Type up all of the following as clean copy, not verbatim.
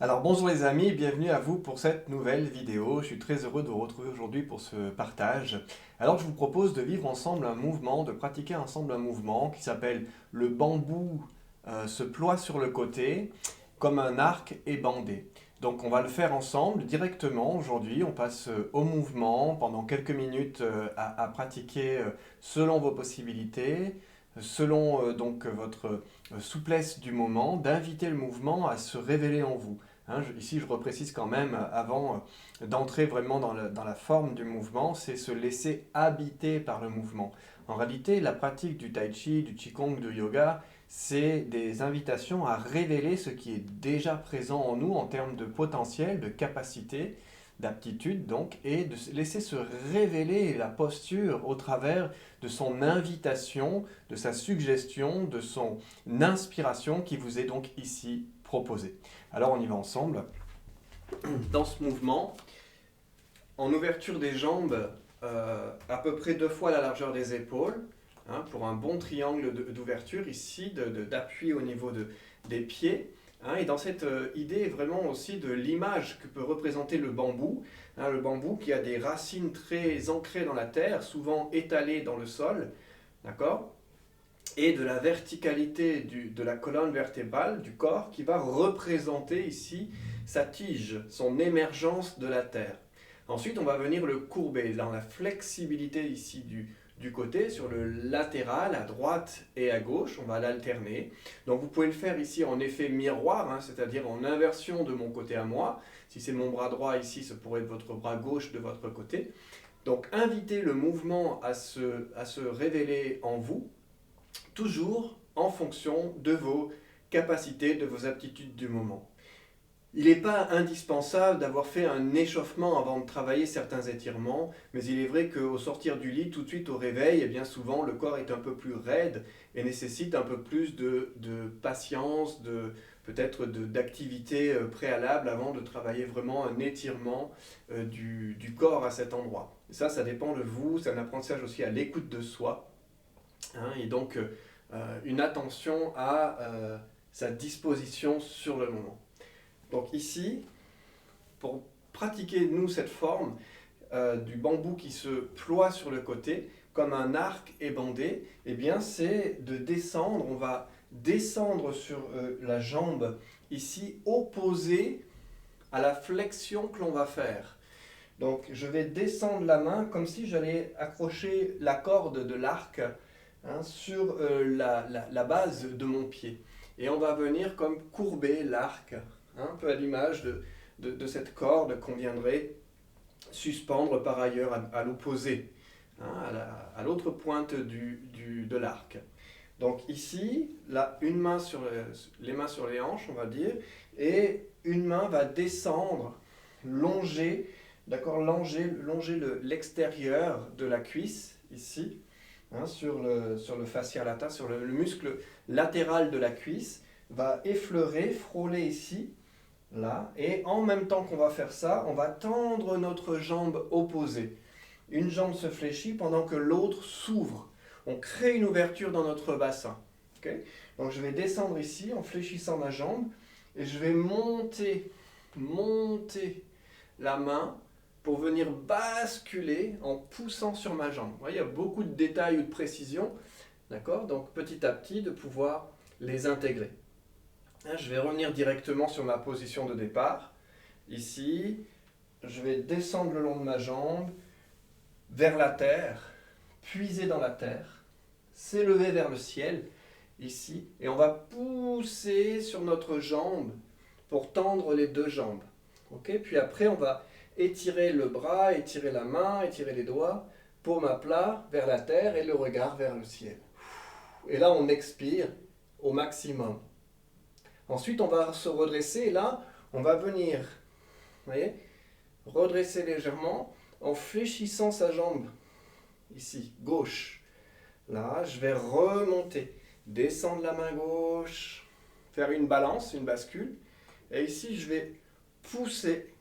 Alors bonjour les amis, bienvenue à vous pour cette nouvelle vidéo. Je suis très heureux de vous retrouver aujourd'hui pour ce partage. Alors je vous propose de vivre ensemble un mouvement, de pratiquer ensemble un mouvement qui s'appelle le bambou se ploie sur le côté comme un arc est bandé. Donc on va le faire ensemble directement aujourd'hui. On passe au mouvement pendant quelques minutes à pratiquer selon vos possibilités, selon donc votre souplesse du moment, d'inviter le mouvement à se révéler en vous. Hein, ici, je reprécise quand même, avant d'entrer vraiment dans la forme du mouvement, c'est se laisser habiter par le mouvement. En réalité, la pratique du tai chi, du qigong, du yoga, c'est des invitations à révéler ce qui est déjà présent en nous en termes de potentiel, de capacité, d'aptitude donc, et de laisser se révéler la posture au travers de son invitation, de sa suggestion, de son inspiration qui vous est donc ici proposée. Alors on y va ensemble. Dans ce mouvement, en ouverture des jambes, à peu près 2 fois la largeur des épaules, hein, pour un bon triangle d'ouverture ici, d'appui au niveau des pieds. Hein, et dans cette idée vraiment aussi de l'image que peut représenter le bambou, hein, le bambou qui a des racines très ancrées dans la terre, souvent étalées dans le sol, d'accord, et de la verticalité de la colonne vertébrale du corps qui va représenter ici sa tige, son émergence de la terre. Ensuite, on va venir le courber dans la flexibilité ici du côté, sur le latéral, à droite et à gauche, on va l'alterner. Donc vous pouvez le faire ici en effet miroir, hein, c'est-à-dire en inversion de mon côté à moi. Si c'est mon bras droit ici, ce pourrait être votre bras gauche de votre côté. Donc invitez le mouvement à se révéler en vous, toujours en fonction de vos capacités, de vos aptitudes du moment. Il n'est pas indispensable d'avoir fait un échauffement avant de travailler certains étirements, mais il est vrai qu'au sortir du lit, tout de suite au réveil, et bien souvent le corps est un peu plus raide et nécessite un peu plus de patience, peut-être d'activité préalable avant de travailler vraiment un étirement du corps à cet endroit. Et ça dépend de vous, c'est un apprentissage aussi à l'écoute de soi, hein, et donc une attention à sa disposition sur le moment. Donc ici, pour pratiquer nous cette forme du bambou qui se ploie sur le côté comme un arc ébandé, eh bien c'est de descendre, on va descendre sur la jambe ici opposée à la flexion que l'on va faire. Donc je vais descendre la main comme si j'allais accrocher la corde de l'arc, hein, sur la base de mon pied. Et on va venir comme courber l'arc, hein, un peu à l'image de cette corde qu'on viendrait suspendre par ailleurs à l'opposé, hein, à l'autre pointe de l'arc. Donc ici, là, une main sur les mains sur les hanches, on va dire, et une main va descendre, longer, d'accord, longer l'extérieur de la cuisse, ici, hein, sur le fascia lata, sur le muscle latéral de la cuisse, va effleurer, frôler ici, là, et en même temps qu'on va faire ça, on va tendre notre jambe opposée. Une jambe se fléchit pendant que l'autre s'ouvre. On crée une ouverture dans notre bassin. Okay. Donc je vais descendre ici en fléchissant ma jambe et je vais monter la main pour venir basculer en poussant sur ma jambe. Vous voyez, il y a beaucoup de détails ou de précision, d'accord? Donc petit à petit de pouvoir les intégrer. Je vais revenir directement sur ma position de départ. Ici, je vais descendre le long de ma jambe vers la terre, puiser dans la terre, s'élever vers le ciel, ici, et on va pousser sur notre jambe pour tendre les deux jambes. Okay. Puis après, on va étirer le bras, étirer la main, étirer les doigts, paume à plat vers la terre et le regard vers le ciel. Et là, on expire au maximum. Ensuite, on va se redresser et là, on va venir, vous voyez, redresser légèrement en fléchissant sa jambe, ici, gauche. Là, je vais remonter, descendre la main gauche, faire une balance, une bascule. Et ici, je vais pousser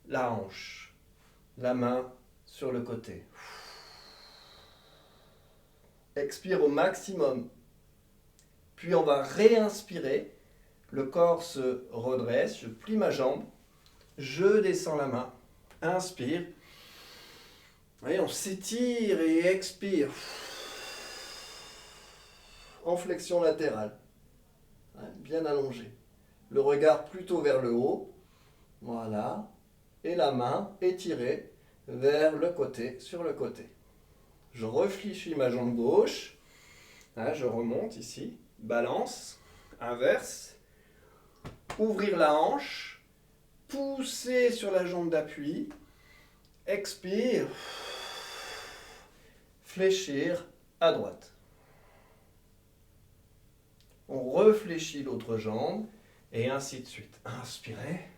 la hanche, la main sur le côté. Expire au maximum. Puis on va réinspirer. Le corps se redresse, je plie ma jambe, je descends la main, inspire. Et on s'étire et expire. En flexion latérale, bien allongé. Le regard plutôt vers le haut, voilà. Et la main étirée vers le côté, sur le côté. Je refléchis ma jambe gauche, je remonte ici, balance, inverse, ouvrir la hanche, pousser sur la jambe d'appui, expire, fléchir à droite. On réfléchit l'autre jambe et ainsi de suite. Inspirez.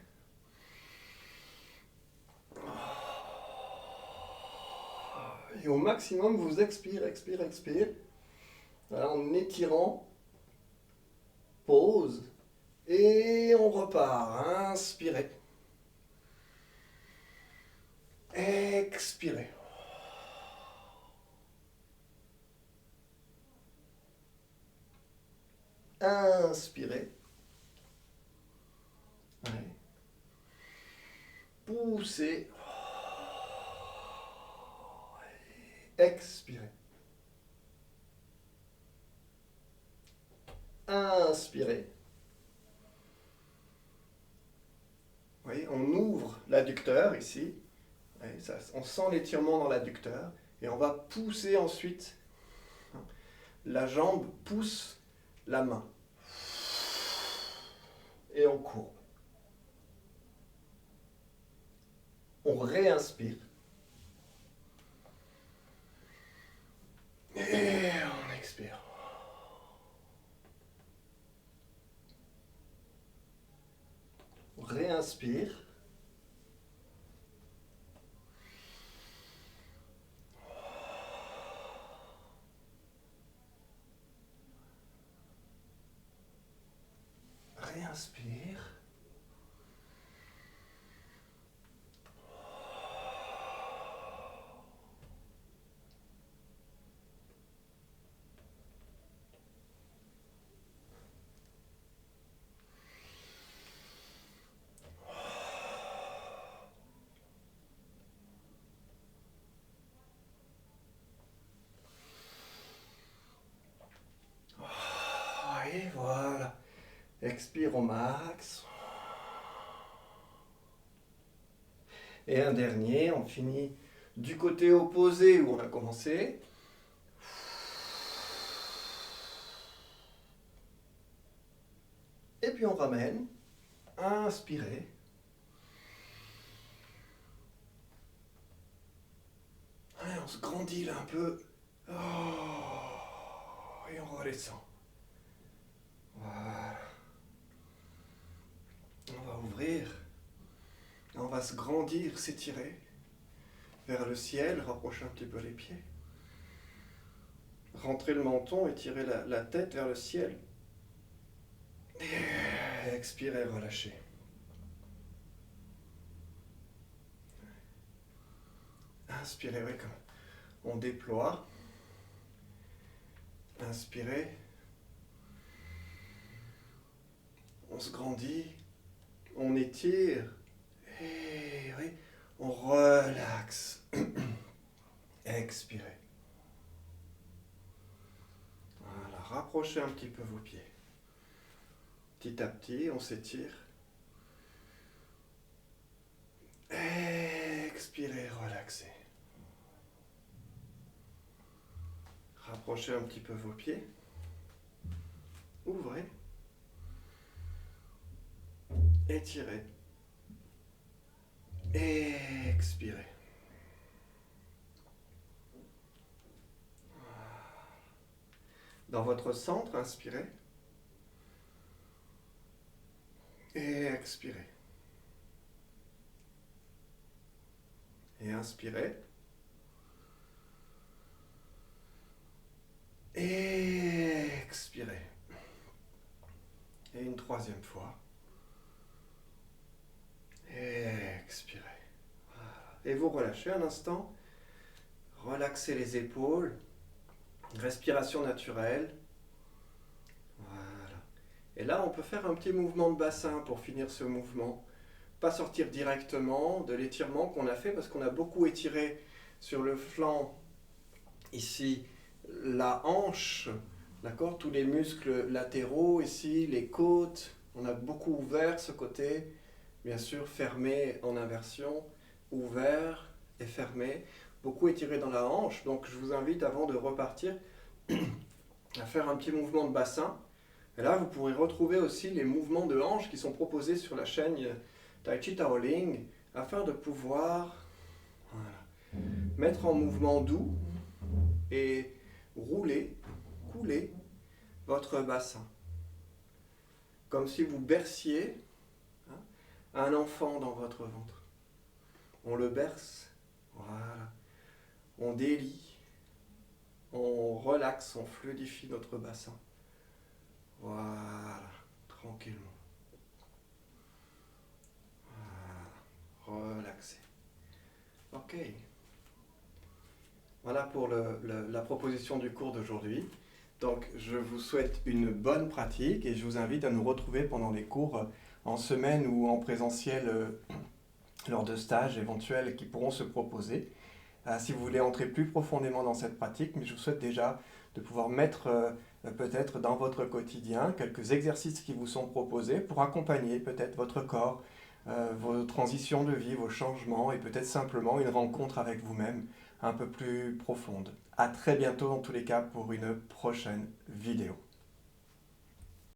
Et au maximum, vous expirez, expire, expire. Voilà, en étirant. Pause. Et on repart. Inspirez. Expirez. Inspirez. Ouais. Poussez. Expirez. Inspirez. Oui, on ouvre l'adducteur ici. Oui, ça, on sent l'étirement dans l'adducteur. Et on va pousser ensuite. La jambe pousse la main. Et on courbe. On réinspire. Et on expire. On réinspire. Réinspire. Et voilà. Expire au max. Et un dernier, on finit du côté opposé où on a commencé. Et puis on ramène. Inspirez. Allez, on se grandit là un peu. Et on redescend. Voilà. On va ouvrir. On va se grandir, s'étirer vers le ciel, rapprocher un petit peu les pieds. Rentrer le menton, étirer la tête vers le ciel. Et expirer, relâcher. Inspirez, oui, comme on déploie. Inspirez. On se grandit. On étire. Et oui, on relaxe. Expirez. Voilà, rapprochez un petit peu vos pieds. Petit à petit, on s'étire. Expirez, relaxez. Rapprochez un petit peu vos pieds. Ouvrez. Étirez. Expirez. Dans votre centre, inspirez. Et expirez. Et inspirez. Et expirez. Et une troisième fois. Et expirez. Voilà. Et vous relâchez un instant. Relaxez les épaules. Respiration naturelle. Voilà. Et là, on peut faire un petit mouvement de bassin pour finir ce mouvement. Pas sortir directement de l'étirement qu'on a fait parce qu'on a beaucoup étiré sur le flanc, ici, la hanche, d'accord, tous les muscles latéraux ici, les côtes, on a beaucoup ouvert ce côté, bien sûr fermé en inversion, ouvert et fermé, beaucoup étiré dans la hanche. Donc je vous invite avant de repartir à faire un petit mouvement de bassin. Et là, vous pourrez retrouver aussi les mouvements de hanche qui sont proposés sur la chaîne Tai Chi Taoling afin de pouvoir mettre en mouvement doux et rouler, couler votre bassin. Comme si vous berciez un enfant dans votre ventre. On le berce, voilà. On délie, on relaxe, on fluidifie notre bassin. Voilà, tranquillement. Voilà, relaxez. Ok. Voilà pour la proposition du cours d'aujourd'hui. Donc, je vous souhaite une bonne pratique et je vous invite à nous retrouver pendant les cours en semaine ou en présentiel lors de stages éventuels qui pourront se proposer. Si vous voulez entrer plus profondément dans cette pratique, mais je vous souhaite déjà de pouvoir mettre peut-être dans votre quotidien quelques exercices qui vous sont proposés pour accompagner peut-être votre corps, vos transitions de vie, vos changements et peut-être simplement une rencontre avec vous-même un peu plus profonde. À très bientôt dans tous les cas pour une prochaine vidéo.